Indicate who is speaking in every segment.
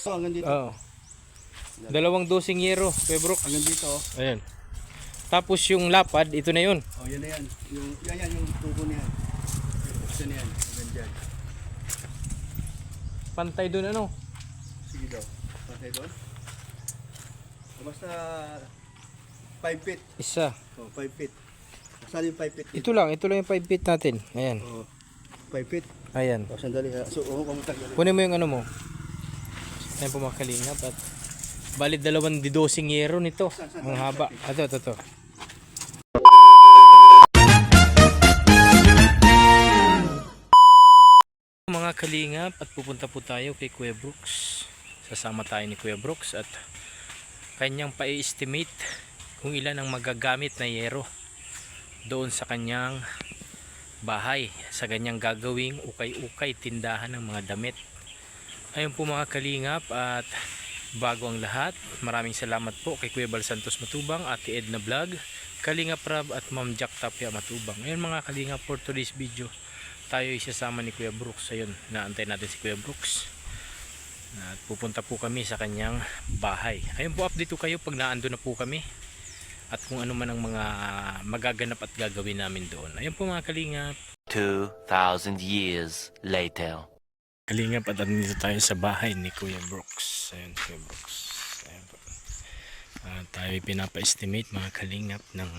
Speaker 1: So, hanggang dito.
Speaker 2: Oo. Dalawang dosing yero, Kuya Brooks.
Speaker 1: Hanggang dito.
Speaker 2: Ayan. Tapos yung lapad, ito na yun.
Speaker 1: Oh, yan na yan. Yan yung tubo niyan. Buksan niyan. Hanggang dyan.
Speaker 2: Pantay doon ano?
Speaker 1: Sige daw. Patay doon. Basta 5 feet.
Speaker 2: Isa.
Speaker 1: Oh, 5 feet. Saan yung 5 feet?
Speaker 2: Ito lang yung 5 feet natin. Ayan.
Speaker 1: Oh, 5 feet.
Speaker 2: Ayan.
Speaker 1: Oh, sandali ha. So, kumutag.
Speaker 2: Kunin mo yung ano mo. Ayan po mga kalingap at balit dalawang didosing yero nito. Ang haba. Ito. Mga kalingap at pupunta po tayo kay Kuya Brooks. Sasama tayo ni Kuya Brooks at kanyang pa-estimate kung ilan ang magagamit na yero doon sa kanyang bahay, sa kanyang gagawing ukay-ukay tindahan ng mga damit. Ayun po mga kalingap at bago ang lahat, maraming salamat po kay Kuya Bal Santos Matubang, Ate Edna Vlog, Kalingap Rab at Ma'am Jack Tapia Matubang. Ayun mga kalingap, for today's video tayo isasama ni Kuya Brooks. Ayun, naantay natin si Kuya Brooks at pupunta po kami sa kanyang bahay. Ayun po, update ko kayo pag naando na po kami at kung ano man ang mga magaganap at gagawin namin doon. Ayun po mga kalingap,
Speaker 3: 2,000 years later.
Speaker 2: kalingap at andito tayo sa bahay ni Kuya Brooks. Ayun, Kuya Brooks. Ayun po. Tayo pinapa-estimate mga kalingap ng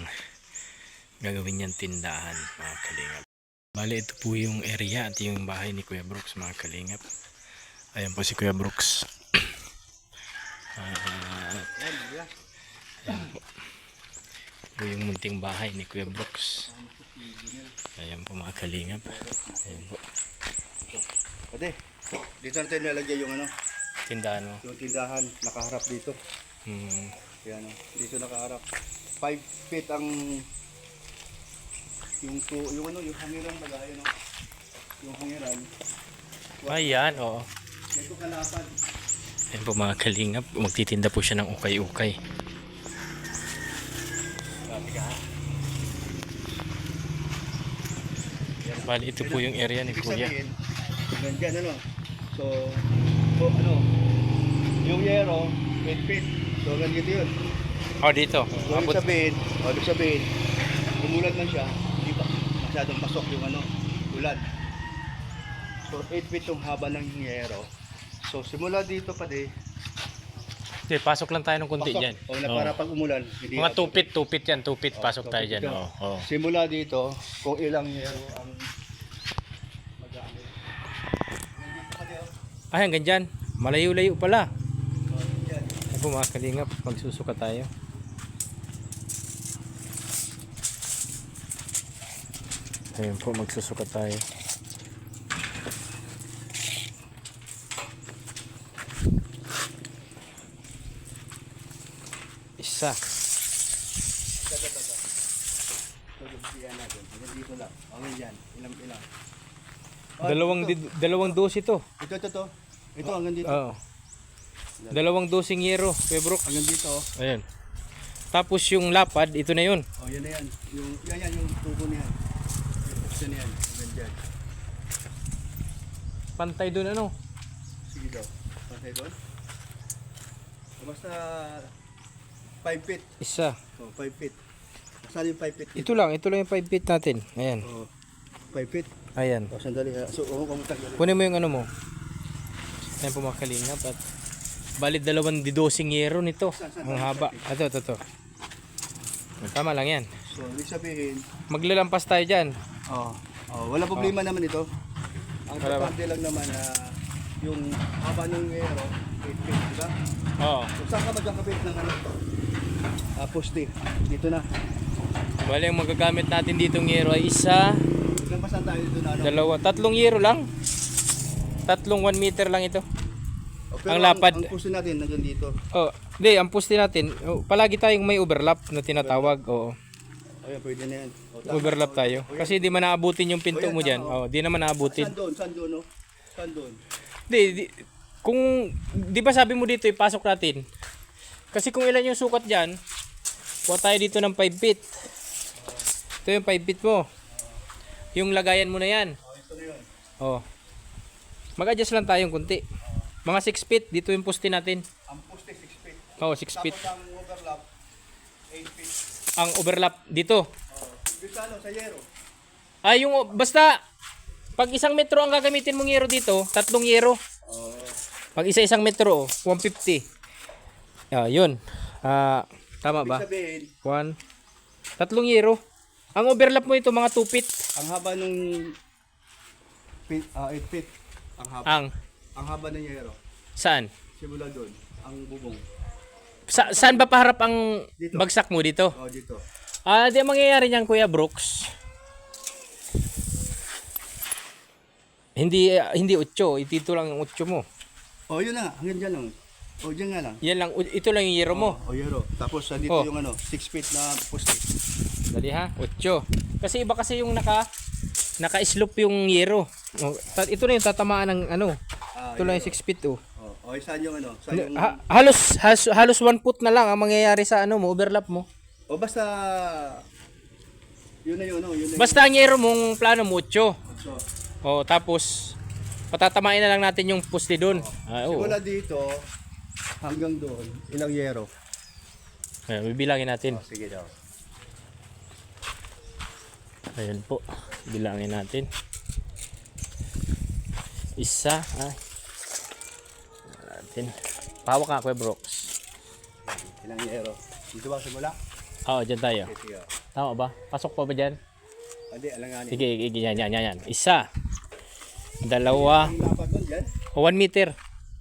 Speaker 2: gagawin niyang tindahan mga kalingap. Bale, ito po yung area at yung bahay ni Kuya Brooks mga kalingap. Ayan po si Kuya Brooks. Ayan po. Ito yung munting bahay ni Kuya Brooks. Ayan po mga kalingap. Ayan po.
Speaker 1: Pwede. Dito natin nalagyan yung ano,
Speaker 2: Tindahan mo.
Speaker 1: yung tindahan nakaharap dito. Yan oh. Dito nakaharap. 5 feet ang yung ano, yung hangiran bagay ano. Yung hangiran.
Speaker 2: Ayan, oo.
Speaker 1: Ito kalapad.
Speaker 2: Ayan po mga kalingap. Magtitinda po siya ng ukay-ukay. Bali, ito po yung area ni
Speaker 1: Ibig
Speaker 2: Kuya.
Speaker 1: sabihin, nandyan ano. So ano, yung yero, 8 feet. So ganito yun.
Speaker 2: Oh, dito.
Speaker 1: So
Speaker 2: Abot.
Speaker 1: ibig sabihin, umulan man siya, hindi pa masyadong pasok yung ano, ulan. So 8 feet yung haba ng yero. So simula dito pa
Speaker 2: Hindi, pasok lang tayo ng konti
Speaker 1: pasok.
Speaker 2: dyan.
Speaker 1: O na para pag umulan, hindi
Speaker 2: Mga 2 feet, 2 feet yan. 2 feet, pasok tayo dyan.
Speaker 1: dito.
Speaker 2: Oo.
Speaker 1: Simula dito, kung ilang yero ang magamit.
Speaker 2: Ay, hanggang dyan. Malayo-layo pala.
Speaker 1: Yan.
Speaker 2: Ay po mga kalingap, magsusuka tayo. Ayun po, magsusuka tayo. Isa.
Speaker 1: Yan natin. Hanggang dito lang. Okay yan. Ilang.
Speaker 2: Dalawang dosi to.
Speaker 1: Ito. Ito hanggang dito.
Speaker 2: Oo. Dalawang dosing yero, Kuya Brooks.
Speaker 1: Hanggang dito.
Speaker 2: Ayan. Tapos yung lapad, ito na yun.
Speaker 1: Oh, yan na yan. Yan yung tubo niyan. Buksan niyan. Hanggang dyan.
Speaker 2: Pantay doon ano?
Speaker 1: Sige daw. Patay doon. Basta 5 feet.
Speaker 2: Isa.
Speaker 1: Oh, 5 feet. Saan yung 5 feet?
Speaker 2: Ito lang yung 5 feet natin. Ayan.
Speaker 1: Oh, 5 feet.
Speaker 2: Ayan.
Speaker 1: Oh, sandali ha. So, kumutag.
Speaker 2: Kunin mo yung ano mo. Ayan po mga kalingap at balit dalawang didosing yero nito. Ang haba. Ito. Tama lang yan.
Speaker 1: So, ibig sabihin,
Speaker 2: Maglalampas tayo dyan.
Speaker 1: wala problema naman ito. Ang
Speaker 2: Wala ba?
Speaker 1: importante lang naman na yung haba ng yero, 8 feet, di ba?
Speaker 2: Oo.
Speaker 1: So, saan ka magkakabit ng ano? Poste. Dito na.
Speaker 2: Bali ang magagamit natin ditong yero ay isa,
Speaker 1: Nagpasan tayo dito na ano?
Speaker 2: dalawa, tatlong yero lang. Tatlong 1 meter lang ito.
Speaker 1: Pero
Speaker 2: ang lapad.
Speaker 1: Ang poste natin nandiyan dito.
Speaker 2: Oh, hindi, ang poste natin, palagi tayong may overlap na tinatawag. Oo.
Speaker 1: Ayan, pwede na yan.
Speaker 2: Overlap tayo. Kasi di man naabutin yung pinto mo diyan. Oh, di naman naabutin.
Speaker 1: Saan doon, no? Saan doon?
Speaker 2: Kung di ba sabi mo dito ipasok natin. Kasi kung ilan yung sukat diyan, kuha tayo dito ng 5 feet. Ito yung 5 feet mo. Yung lagayan mo na yan.
Speaker 1: Ito na yun.
Speaker 2: Oh. Mag-adjust lang tayong kunti. Mga 6 feet. Dito yung poste natin.
Speaker 1: Ang poste 6 feet.
Speaker 2: Oo, 6 feet.
Speaker 1: Tapos ang overlap 8 feet.
Speaker 2: Ang overlap dito.
Speaker 1: Yung sa ano, sa yero.
Speaker 2: Ay, yung basta pag 1 metro ang gagamitin mong yero dito, 3 yero. Pag isa-1 metro, 150. Yun. Tama ba?
Speaker 1: Sabihin,
Speaker 2: 1, 3 yero. Ang overlap mo ito mga 2 feet.
Speaker 1: ang haba nung 8 feet. Ang haba. Ang haba ng yero.
Speaker 2: Saan?
Speaker 1: Simula doon. Ang bubong.
Speaker 2: Saan ba paharap ang
Speaker 1: Dito.
Speaker 2: bagsak mo dito?
Speaker 1: Dito.
Speaker 2: Di ang mangyayari niyan, Kuya Brooks. Hindi 8, dito lang yung 8 mo.
Speaker 1: Yun na. Hanggang dyan lang. Dyan nga lang.
Speaker 2: Yan lang, ito lang yung yero mo.
Speaker 1: Yero. Tapos dito
Speaker 2: Oh.
Speaker 1: yung 6 feet na poste.
Speaker 2: Dali ha, 8. Kasi iba kasi yung naka-slope yung yero. Ito na yung tatamaan ng ito lang yung 6 feet
Speaker 1: Saan yung Saan yung...
Speaker 2: halos 1 foot na lang ang mangyayari sa mo, overlap mo.
Speaker 1: Basta... Yun na yun.
Speaker 2: Basta ang yero mong plano mo 8.
Speaker 1: So,
Speaker 2: Tapos patatamain na lang natin yung poste doon.
Speaker 1: simula dito hanggang doon. Ilang yero?
Speaker 2: Bibilangin natin.
Speaker 1: Sige daw.
Speaker 2: Ayan po. Bilangin natin. Isa. Natin. Pawak nga, Kuya Brooks.
Speaker 1: Ilang yero? Dito ba simula?
Speaker 2: Dyan tayo.
Speaker 1: Sige.
Speaker 2: Tama ba? Pasok pa ba dyan?
Speaker 1: Hindi, alanganin.
Speaker 2: Sige, yan. Isa. 2.
Speaker 1: Ang dapat doon dyan?
Speaker 2: 1 meter.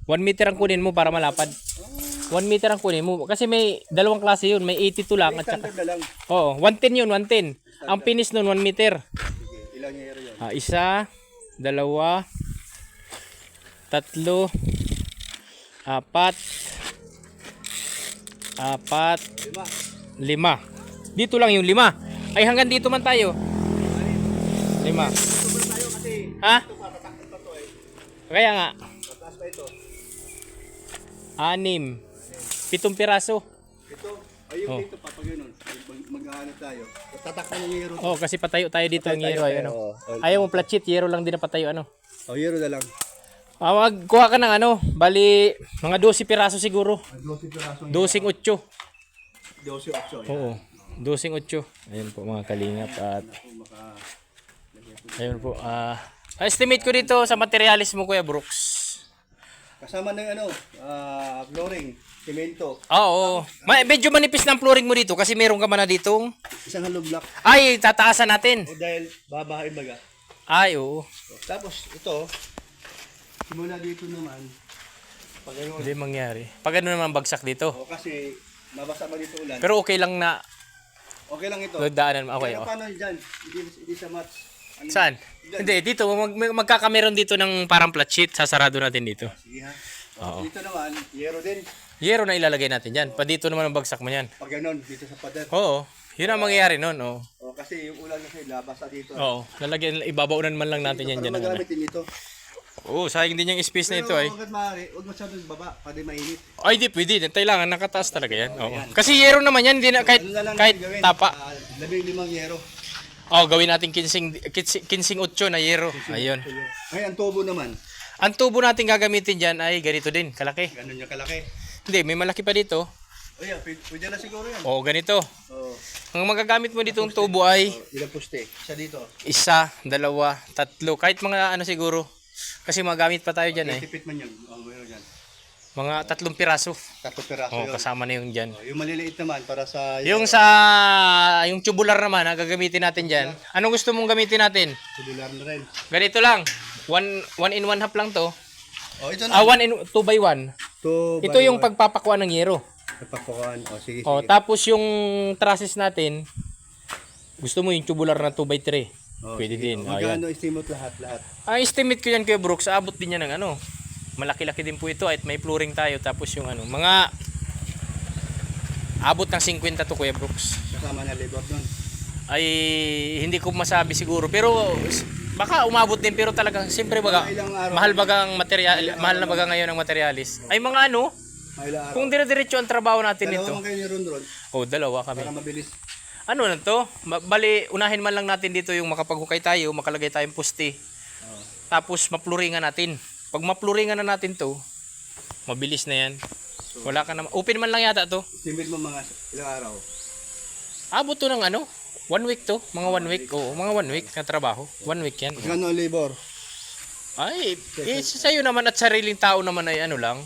Speaker 2: 1 meter ang kunin mo para malapad. 1 meter ang kunin mo. Kasi may dalawang klase yun. May 82 lang. At saka,
Speaker 1: Standard na lang.
Speaker 2: 110 yun, 110. Ang finish nun, 1 meter.
Speaker 1: Sige, ilang yero yun?
Speaker 2: Isa, 2, 3, 4, 5. Dito lang yung 5. Ay, hanggang dito man tayo. 5.
Speaker 1: Sobrang tayo kasi
Speaker 2: Ha?
Speaker 1: ito pa, tatakot pa to
Speaker 2: Kaya nga.
Speaker 1: Mataas pa ito.
Speaker 2: 6. 7 piraso.
Speaker 1: Ito, ayun dito pa pag yun. Maghahanap tayo. Tatakbo ng yero.
Speaker 2: Kasi patayo tayo dito ng yero.
Speaker 1: tayo,
Speaker 2: Ayaw mo flat sheet, yero lang din na patayo.
Speaker 1: Yero na lang.
Speaker 2: Magkuha ka ng bali mga 12 piraso siguro.
Speaker 1: 12 piraso.
Speaker 2: 12-8.
Speaker 1: 12-8.
Speaker 2: Oo. 12-8. Ayun po mga kalingap at ayun po. Estimate ko dito sa materialis mo, Kuya Brooks.
Speaker 1: Kasama ng flooring, semento,
Speaker 2: Oo. Medyo manipis ng flooring mo dito kasi meron ka man na ditong
Speaker 1: isang hollow block.
Speaker 2: ay tataasan natin.
Speaker 1: Dahil babahain baga.
Speaker 2: Ay, oo.
Speaker 1: Tapos ito, simula dito naman, pag ano,
Speaker 2: Hindi mangyari. Pag ano naman bagsak dito.
Speaker 1: kasi mabasa ba dito ulan.
Speaker 2: Pero okay lang na
Speaker 1: Okay lang ito.
Speaker 2: daanan mo. Okay,
Speaker 1: Pero paano dyan? Hindi sa match.
Speaker 2: Saan? Hindi, dito. Magkakameron dito ng parang flat sheet. Sasarado natin dito.
Speaker 1: Sige ha.
Speaker 2: Oo.
Speaker 1: Dito naman, yero din.
Speaker 2: Yero na ilalagay natin dyan. Pa dito naman ang bagsak mo yan.
Speaker 1: Pag ganon, dito sa pader.
Speaker 2: Oo. Yun ang mangyayari nun. Oo.
Speaker 1: Kasi yung ulan kasi labasa dito.
Speaker 2: Oo. Lalagyan, ibabaunan man lang natin yan
Speaker 1: Para
Speaker 2: dyan.
Speaker 1: magamit din ito.
Speaker 2: Oo, sayang din yung space na ito
Speaker 1: Pero
Speaker 2: ay.
Speaker 1: huwag maaari, huwag masyadong baba, pwede mainit.
Speaker 2: Ay, di pwede. Kailangan nakataas talaga yan. Oo. Kasi yero naman yan. Hindi na, kahit,
Speaker 1: Ano na lang
Speaker 2: kahit
Speaker 1: gawin?
Speaker 2: tapa.
Speaker 1: 15 yero.
Speaker 2: Gawin natin 15-8 na yero. Ayun.
Speaker 1: Ay, ang tubo naman.
Speaker 2: Ang tubo natin gagamitin dyan ay ganito din. Kalaki.
Speaker 1: Ganun yung kalaki.
Speaker 2: Hindi, may malaki pa dito.
Speaker 1: O yan, pwede na siguro yan.
Speaker 2: Oo, ganito.
Speaker 1: Oo.
Speaker 2: Ang magagamit mo ditong tubo ay
Speaker 1: Ilang puste? Isa dito.
Speaker 2: 1, 2, 3. Kahit mga siguro. Kasi magamit pa tayo dyan eh.
Speaker 1: Tipit man yun. Mayroon yan.
Speaker 2: Mga 3 piraso.
Speaker 1: 3 peraso yun.
Speaker 2: Kasama na yung dyan.
Speaker 1: Yung maliliit naman para sa...
Speaker 2: Yung tubular naman na gagamitin natin dyan. Anong gusto mong gamitin natin?
Speaker 1: Tubular na rin.
Speaker 2: Ganito lang. 1 in 1 half lang to.
Speaker 1: Ito na.
Speaker 2: 1 in 2 by 1. Ito yung pagpapakuan ng yero.
Speaker 1: Pagpakuan. Sige, sige.
Speaker 2: Tapos yung trusses natin, gusto mo yung tubular na 2 by 3. Pwede din.
Speaker 1: Magkano estimate lahat?
Speaker 2: Ang estimate ko yan kay Brooks, abot din yan ng malaki-laki din po ito at may flooring tayo. Tapos yung mga abot ng 50 to, Kuya Brooks.
Speaker 1: Kasama na labor doon.
Speaker 2: Ay hindi ko masabi siguro, pero baka umabot din, pero talagang siyempre baga mahal bagang material, mahal na baga ngayon ang materialis. Ay mga
Speaker 1: Ilang araw.
Speaker 2: kung dire-diretso ang trabaho natin ito.
Speaker 1: Dalawa kayo ni Ron.
Speaker 2: Dalawa kami.
Speaker 1: Para mabilis.
Speaker 2: Ano na to? Bali, unahin man lang natin dito yung makapaghukay tayo, makalagay tayong poste. Tapos mapluringan natin. Pag mapluringan na natin to, Mabilis na yan. Wala ka naman. Open man lang yata to.
Speaker 1: Estimate mo mga ilang araw.
Speaker 2: Abot to ng ano? 1 week to. Mga 1 week. Oo, mga 1 week na trabaho. 1 week yan.
Speaker 1: Magkano ang labor?
Speaker 2: Ay, sa'yo naman at sariling tao naman ay ano lang.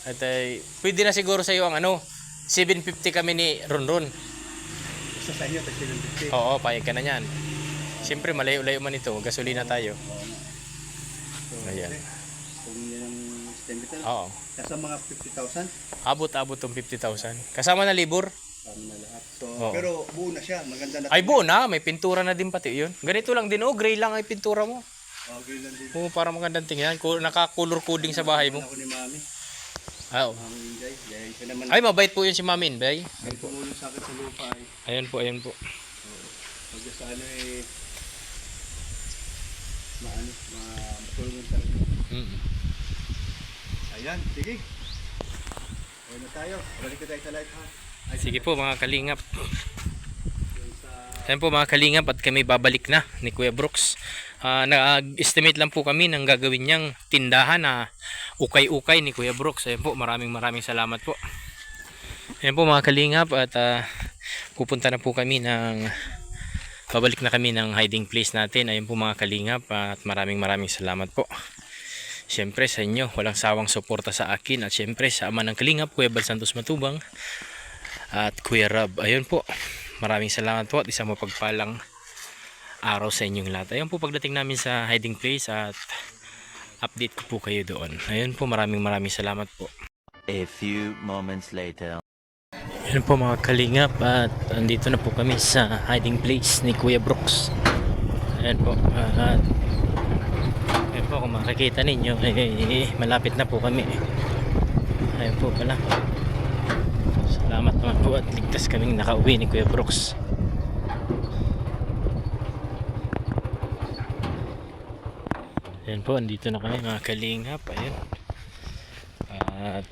Speaker 2: At ay, pwede na siguro sa'yo ang ano, 750 kami ni Ronron.
Speaker 1: Isa sa inyo, tag 750.
Speaker 2: Oo, payag ka na yan. Siyempre, malayo-layo man ito. Gasolina tayo.
Speaker 1: So,
Speaker 2: Ayan.
Speaker 1: kung yan ang estimate na.
Speaker 2: Oo.
Speaker 1: Nasa mga 50,000.
Speaker 2: Abot-abot tong 50,000. Kasama na libur.
Speaker 1: Tama na lahat. So,
Speaker 2: Oo.
Speaker 1: pero buo na siya. Maganda na.
Speaker 2: Ay buo na, may pintura na din pati yun. Ganito lang din, oh, gray lang ay pintura mo.
Speaker 1: Okay lang din.
Speaker 2: Oo, para magandang tingnan. Naka-color coding sa bahay mo.
Speaker 1: Ako ni Mami.
Speaker 2: Oo.
Speaker 1: Mami Inday. Dahil siya naman.
Speaker 2: Ay, mabait po yun si Mamin, bay.
Speaker 1: Ay, tumulong sa akin sa lupa ay.
Speaker 2: Ayun po, ayun po.
Speaker 1: Pag sa ano eh. Matulungan sa akin.
Speaker 2: Mm.
Speaker 1: Ayan, sige. Ayun na tayo. Balik tayo sa light ha. Ay,
Speaker 2: Sige po mga kalingap.
Speaker 1: yun sa
Speaker 2: Ayun po mga kalingap at kami babalik na ni Kuya Brooks. Nag-estimate lang po kami ng gagawin niyang tindahan na ukay-ukay ni Kuya Brooks. Ayun po, maraming salamat po. Ayun po mga kalingap at pupunta na po kami babalik na kami ng hiding place natin. Ayun po mga kalingap at maraming salamat po. Siyempre sa inyo, walang sawang suporta sa akin at siyempre sa ama ng kalingap, Kuya Bal Santos Matubang at Kuya Rob. Ayun po, maraming salamat po at isang mapagpalang araw sa inyong lahat. Ayun po pagdating namin sa hiding place at update ko po kayo doon. Ayun po, maraming salamat po.
Speaker 3: A few moments later.
Speaker 2: Ayun po mga kalingap at andito na po kami sa hiding place ni Kuya Brooks. Ayun po. Ayun po kung makikita ninyo malapit na po kami. Ayun po pala. Salamat naman po at ligtas kaming nakauwi ni Kuya Brooks. Ayun po, andito na kami mga kalingap. Ayun. At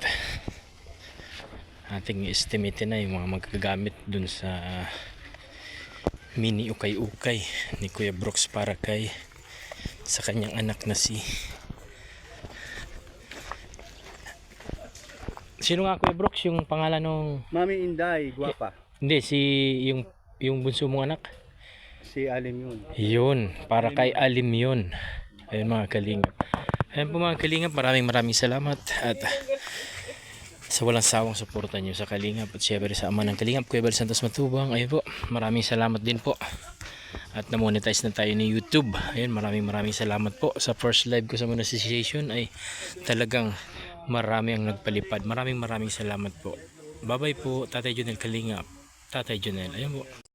Speaker 2: ating estimate na yung mga magagamit dun sa mini ukay-ukay ni Kuya Brooks para sa kanyang anak na sino nga Kuya Brooks yung pangalan nung
Speaker 1: Mami Inday, guwapa.
Speaker 2: hindi yung bunso mong anak
Speaker 1: Si Alim yun.
Speaker 2: yun para kay Alim yun. Ayun mga kalingap. Ayun po mga kalingap, maraming salamat at sa walang sawang suporta nyo sa kalingap at syempre sa ama ng kalingap Kuya Bal Santos Matubang. Ayun po, maraming salamat din po at na-monetize na tayo ni YouTube. Ayun, maraming salamat po sa first live ko sa monetization ay talagang marami ang nagpalipad. Maraming salamat po. Bye bye po Tatay Jonel Kalingap. Tatay Jonel, ayun po.